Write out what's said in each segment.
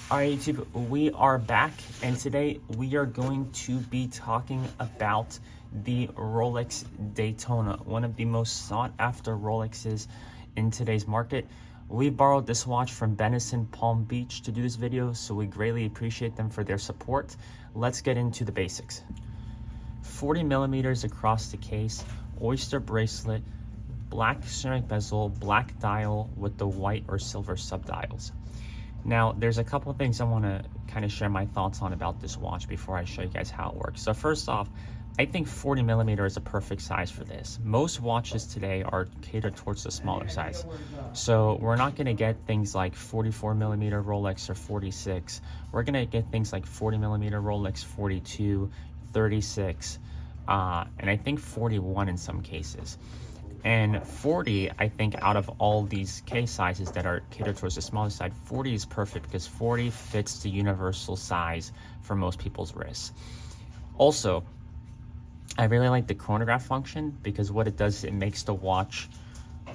All right, YouTube, we are back, and today we are going to be talking about the Rolex Daytona, one of the most sought after Rolexes in today's market. We borrowed this watch from Benison Palm Beach to do this video, so we greatly appreciate them for their support. Let's get into the basics. 40 millimeters across the case, oyster bracelet, black ceramic bezel, black dial with the white or silver subdials. Now, there's a couple of things I want to kind of share my thoughts on about this watch before I show you guys how it works. So first off, I think 40 millimeter is a perfect size for this. Most watches today are catered towards the smaller size. So we're not going to get things like 44 millimeter Rolex or 46. We're going to get things like 40 millimeter Rolex, 42, 36, and I think 41 in some cases. And 40, I think out of all these case sizes that are catered towards the smaller side, 40 is perfect because 40 fits the universal size for most people's wrists. Also, I really like the chronograph function because what it does is it makes the watch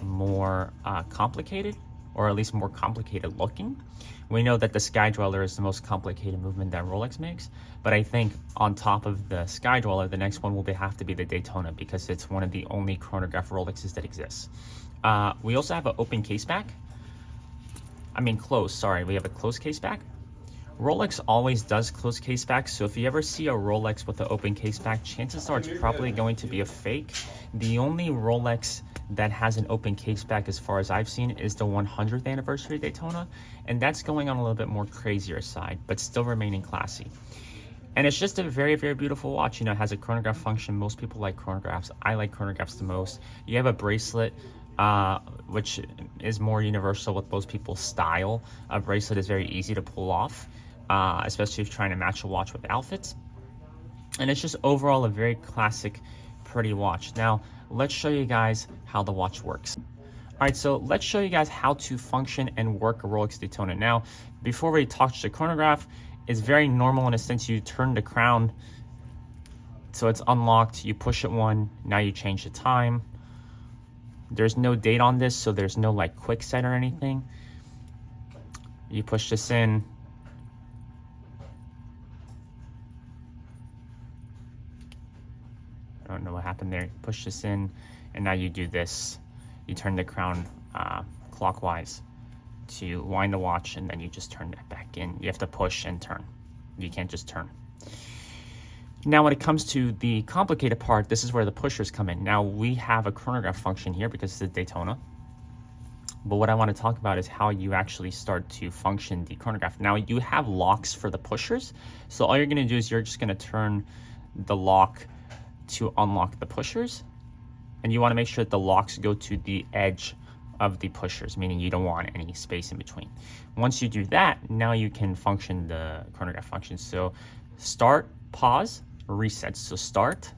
more complicated, or at least more complicated looking. We know that the Sky Dweller is the most complicated movement that Rolex makes, but I think on top of the Sky Dweller, the next one will have to be the Daytona because it's one of the only chronograph Rolexes that exists. We also have an open case back. Closed, sorry. We have a closed case back. Rolex always does closed case back, so if you ever see a Rolex with an open case back, chances are it's probably going to be a fake. The only Rolex that has an open case back, as far as I've seen, is the 100th anniversary Daytona, and that's going on a little bit more crazier side, but still remaining classy. And it's just a very, very beautiful watch. You know, it has a chronograph function. Most people like chronographs. I like chronographs the most. You have a bracelet, which is more universal with most people's style. A bracelet is very easy to pull off, especially if you're trying to match a watch with outfits. And it's just overall a very classic, pretty watch. Now, let's show you guys how the watch works. All right, so let's show you guys how to function and work a Rolex Daytona. Now, before we touch the chronograph, it's very normal in a sense. You turn the crown so it's unlocked, you push it one, now you change the time. There's no date on this, so there's no like quick set or anything. You push this in. I don't know what happened there. Push this in, and now you do this. You turn the crown clockwise to wind the watch, and then you just turn it back in. You have to push and turn. You can't just turn. Now, when it comes to the complicated part, this is where the pushers come in. Now, we have a chronograph function here because it's a Daytona. But what I want to talk about is how you actually start to function the chronograph. Now, you have locks for the pushers. So all you're going to do is you're just going to turn the lock to unlock the pushers. And you want to make sure that the locks go to the edge of the pushers, meaning you don't want any space in between. Once you do that, now you can function the chronograph function. So start, pause, reset. So start,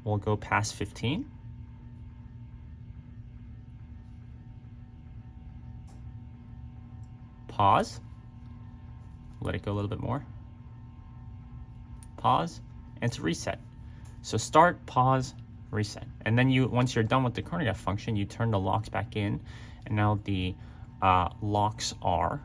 we'll go past 15. Pause, let it go a little bit more. Pause, and to reset. So start, pause, reset. And then once you're done with the chronograph function, you turn the locks back in, and now the locks are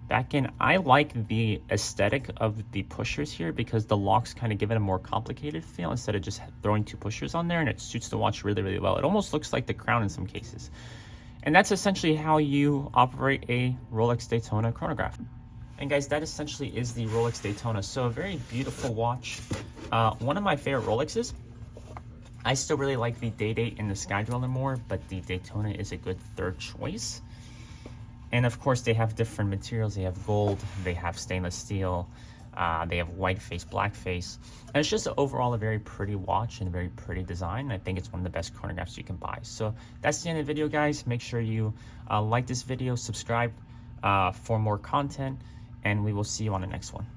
back in. I like the aesthetic of the pushers here because the locks kind of give it a more complicated feel instead of just throwing two pushers on there, and it suits the watch really, really well. It almost looks like the crown in some cases. And that's essentially how you operate a Rolex Daytona chronograph. And guys, that essentially is the Rolex Daytona. So a very beautiful watch. One of my favorite Rolexes. I still really like the Day-Date and the Sky Dweller more, but the Daytona is a good third choice. And of course, they have different materials. They have gold, they have stainless steel, they have white face, black face. And it's just overall a very pretty watch and a very pretty design. I think it's one of the best chronographs you can buy. So that's the end of the video, guys. Make sure you like this video, subscribe for more content, and we will see you on the next one.